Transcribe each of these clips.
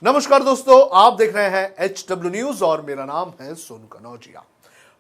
नमस्कार दोस्तों, आप देख रहे हैं HW न्यूज और मेरा नाम है सोनू कनौजिया।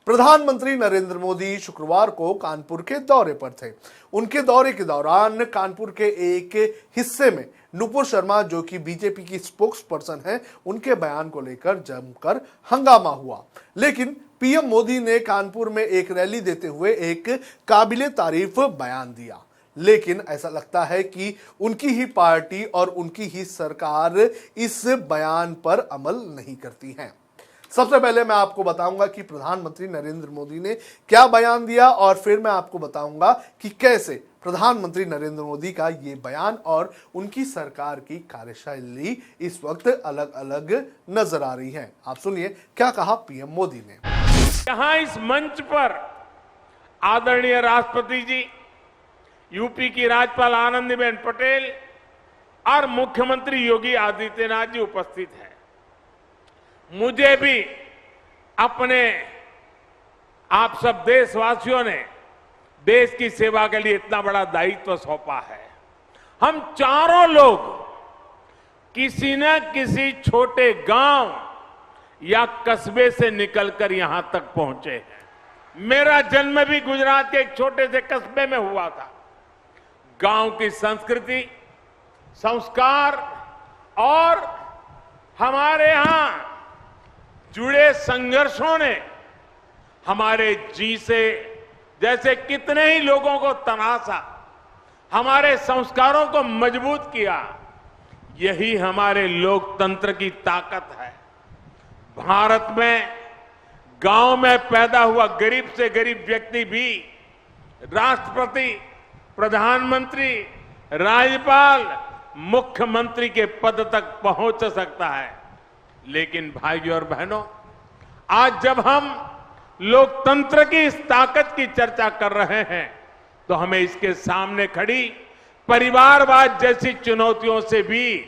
प्रधानमंत्री नरेंद्र मोदी शुक्रवार को कानपुर के दौरे पर थे। उनके दौरे के दौरान कानपुर के एक हिस्से में नुपुर शर्मा, जो कि बीजेपी की स्पोक्स पर्सन है, उनके बयान को लेकर जमकर हंगामा हुआ। लेकिन पीएम मोदी ने कानपुर में एक रैली देते हुए एक काबिले तारीफ बयान दिया। लेकिन ऐसा लगता है कि उनकी ही पार्टी और उनकी ही सरकार इस बयान पर अमल नहीं करती है। सबसे पहले मैं आपको बताऊंगा कि प्रधानमंत्री नरेंद्र मोदी ने क्या बयान दिया और फिर मैं आपको बताऊंगा कि कैसे प्रधानमंत्री नरेंद्र मोदी का ये बयान और उनकी सरकार की कार्यशैली इस वक्त अलग अलग नजर आ रही है। आप सुनिए क्या कहा पीएम मोदी ने। यहां इस मंच पर आदरणीय राष्ट्रपति जी, यूपी की राज्यपाल आनंदीबेन पटेल और मुख्यमंत्री योगी आदित्यनाथ जी उपस्थित हैं। मुझे भी अपने आप सब देशवासियों ने देश की सेवा के लिए इतना बड़ा दायित्व सौंपा है। हम चारों लोग किसी न किसी छोटे गांव या कस्बे से निकलकर यहां तक पहुंचे हैं। मेरा जन्म भी गुजरात के एक छोटे से कस्बे में हुआ था। गांव की संस्कृति, संस्कार और हमारे यहां जुड़े संघर्षों ने हमारे जी से जैसे कितने ही लोगों को तनासा, हमारे संस्कारों को मजबूत किया। यही हमारे लोकतंत्र की ताकत है। भारत में गांव में पैदा हुआ गरीब से गरीब व्यक्ति भी राष्ट्रपति, प्रधानमंत्री, राज्यपाल, मुख्यमंत्री के पद तक पहुंच सकता है। लेकिन भाइयों और बहनों, आज जब हम लोकतंत्र की इस ताकत की चर्चा कर रहे हैं तो हमें इसके सामने खड़ी परिवारवाद जैसी चुनौतियों से भी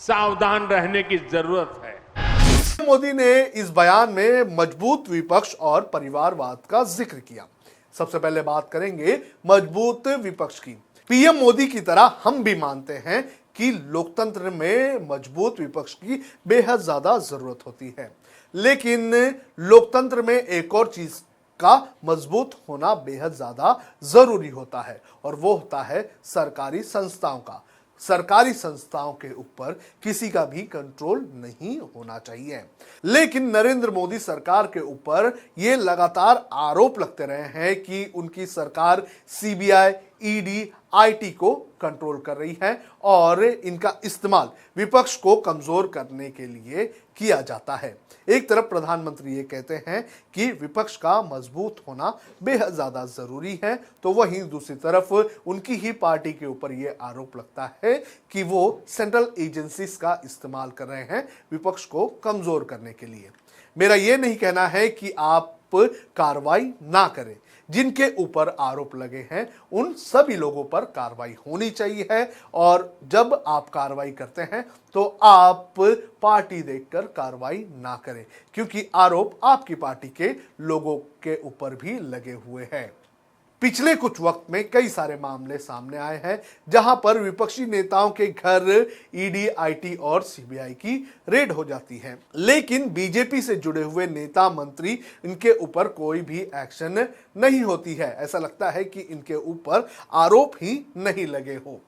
सावधान रहने की जरूरत है। मोदी ने इस बयान में मजबूत विपक्ष और परिवारवाद का जिक्र किया। सबसे पहले बात करेंगे मजबूत विपक्ष की। पीएम मोदी की तरह हम भी मानते हैं कि लोकतंत्र में मजबूत विपक्ष की बेहद ज्यादा जरूरत होती है। लेकिन लोकतंत्र में एक और चीज का मजबूत होना बेहद ज्यादा जरूरी होता है और वो होता है सरकारी संस्थाओं का। सरकारी संस्थाओं के ऊपर किसी का भी कंट्रोल नहीं होना चाहिए। लेकिन नरेंद्र मोदी सरकार के ऊपर ये लगातार आरोप लगते रहे हैं कि उनकी सरकार सीबीआई, ईडी, आईटी को कंट्रोल कर रही है और इनका इस्तेमाल विपक्ष को कमजोर करने के लिए किया जाता है। एक तरफ प्रधानमंत्री ये कहते हैं कि विपक्ष का मजबूत होना बेहद ज्यादा जरूरी है, तो वहीं दूसरी तरफ उनकी ही पार्टी के ऊपर ये आरोप लगता है कि वो सेंट्रल एजेंसीज का इस्तेमाल कर रहे हैं विपक्ष को कमजोर करने के लिए। मेरा ये नहीं कहना है कि आप कार्रवाई ना करें। जिनके ऊपर आरोप लगे हैं उन सभी लोगों पर कार्रवाई होनी चाहिए है और जब आप कार्रवाई करते हैं तो आप पार्टी देखकर कार्रवाई ना करें, क्योंकि आरोप आपकी पार्टी के लोगों के ऊपर भी लगे हुए हैं। पिछले कुछ वक्त में कई सारे मामले सामने आए हैं जहां पर विपक्षी नेताओं के घर ईडी, आईटी और सीबीआई की रेड हो जाती है। लेकिन बीजेपी से जुड़े हुए नेता, मंत्री, इनके ऊपर कोई भी एक्शन नहीं होती है। ऐसा लगता है कि इनके ऊपर आरोप ही नहीं लगे हो।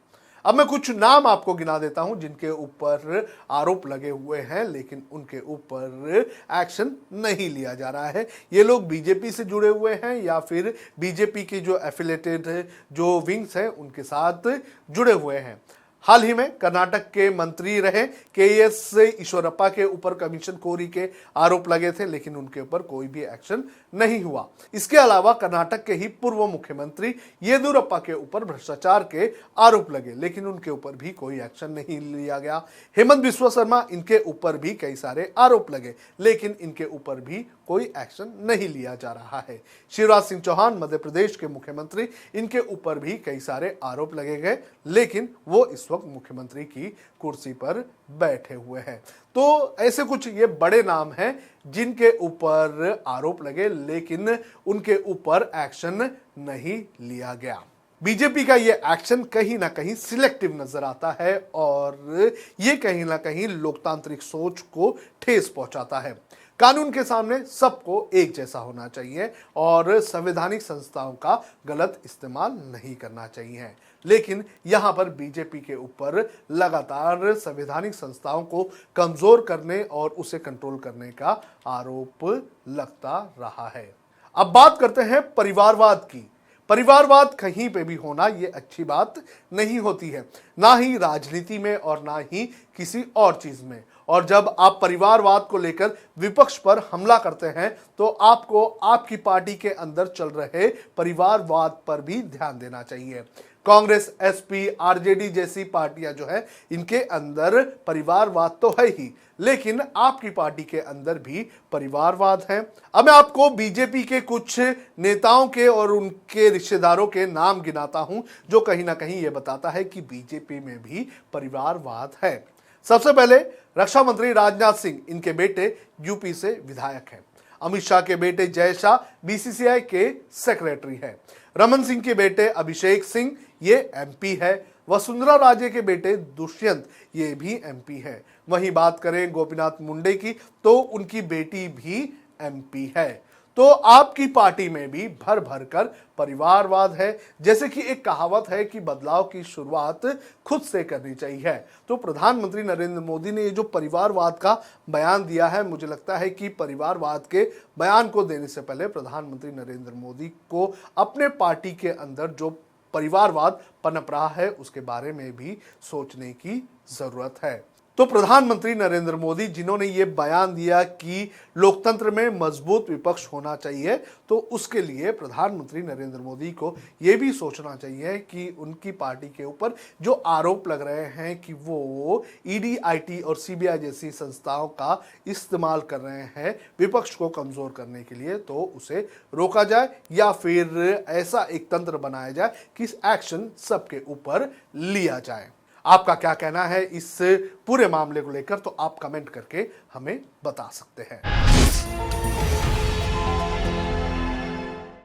अब मैं कुछ नाम आपको गिना देता हूं जिनके ऊपर आरोप लगे हुए हैं लेकिन उनके ऊपर एक्शन नहीं लिया जा रहा है। ये लोग बीजेपी से जुड़े हुए हैं या फिर बीजेपी के जो एफिलेटेड जो विंग्स हैं उनके साथ जुड़े हुए हैं। हाल ही में कर्नाटक के मंत्री रहे KS ईश्वरप्पा के ऊपर कमीशनखोरी के आरोप लगे थे लेकिन उनके ऊपर कोई भी एक्शन नहीं हुआ। इसके अलावा कर्नाटक के ही पूर्व मुख्यमंत्री येदियुरप्पा के ऊपर भ्रष्टाचार के आरोप लगे लेकिन उनके ऊपर भी कोई एक्शन नहीं लिया गया। हेमंत बिस्वा शर्मा, इनके ऊपर भी कई सारे आरोप लगे लेकिन इनके ऊपर भी कोई एक्शन नहीं लिया जा रहा है। शिवराज सिंह चौहान मध्य प्रदेश के मुख्यमंत्री, इनके ऊपर भी कई सारे आरोप लगे गए लेकिन वो इस वक्त मुख्यमंत्री की कुर्सी पर बैठे हुए हैं। तो ऐसे कुछ ये बड़े नाम हैं जिनके ऊपर आरोप लगे लेकिन उनके ऊपर एक्शन नहीं लिया गया। बीजेपी का ये एक्शन कहीं ना कहीं सिलेक्टिव नजर आता है और ये कहीं ना कहीं लोकतांत्रिक सोच को ठेस पहुंचाता है। कानून के सामने सबको एक जैसा होना चाहिए और संवैधानिक संस्थाओं का गलत इस्तेमाल नहीं करना चाहिए, लेकिन यहां पर बीजेपी के ऊपर लगातार संवैधानिक संस्थाओं को कमजोर करने और उसे कंट्रोल करने का आरोप लगता रहा है। अब बात करते हैं परिवारवाद की। परिवारवाद कहीं पे भी होना ये अच्छी बात नहीं होती है, ना ही राजनीति में और ना ही किसी और चीज में। और जब आप परिवारवाद को लेकर विपक्ष पर हमला करते हैं तो आपको आपकी पार्टी के अंदर चल रहे परिवारवाद पर भी ध्यान देना चाहिए। कांग्रेस, एसपी, आरजेडी जैसी पार्टियां जो है इनके अंदर परिवारवाद तो है ही, लेकिन आपकी पार्टी के अंदर भी परिवारवाद है। अब मैं आपको बीजेपी के कुछ नेताओं के और उनके रिश्तेदारों के नाम गिनाता हूं जो कहीं ना कहीं यह बताता है कि बीजेपी में भी परिवारवाद है। सबसे पहले रक्षा मंत्री राजनाथ सिंह, इनके बेटे यूपी से विधायक हैं। अमित शाह के बेटे जय शाह बीसीसीआई के सेक्रेटरी हैं। रमन सिंह के बेटे अभिषेक सिंह ये एमपी है। वसुंधरा राजे के बेटे दुष्यंत ये भी एमपी है। वहीं बात करें गोपीनाथ मुंडे की तो उनकी बेटी भी एमपी है। तो आपकी पार्टी में भी भर भर कर परिवारवाद है। जैसे कि एक कहावत है कि बदलाव की शुरुआत खुद से करनी चाहिए। तो प्रधानमंत्री नरेंद्र मोदी ने ये जो परिवारवाद का बयान दिया है, मुझे लगता है कि परिवारवाद के बयान को देने से पहले प्रधानमंत्री नरेंद्र मोदी को अपने पार्टी के अंदर जो परिवारवाद पनप रहा है उसके बारे में भी सोचने की जरूरत है। तो प्रधानमंत्री नरेंद्र मोदी जिन्होंने ये बयान दिया कि लोकतंत्र में मजबूत विपक्ष होना चाहिए, तो उसके लिए प्रधानमंत्री नरेंद्र मोदी को ये भी सोचना चाहिए कि उनकी पार्टी के ऊपर जो आरोप लग रहे हैं कि वो ईडी, आईटी और सीबीआई जैसी संस्थाओं का इस्तेमाल कर रहे हैं विपक्ष को कमजोर करने के लिए, तो उसे रोका जाए या फिर ऐसा एक तंत्र बनाया जाए कि एक्शन सबके ऊपर लिया जाए। आपका क्या कहना है इस पूरे मामले को लेकर, तो आप कमेंट करके हमें बता सकते हैं।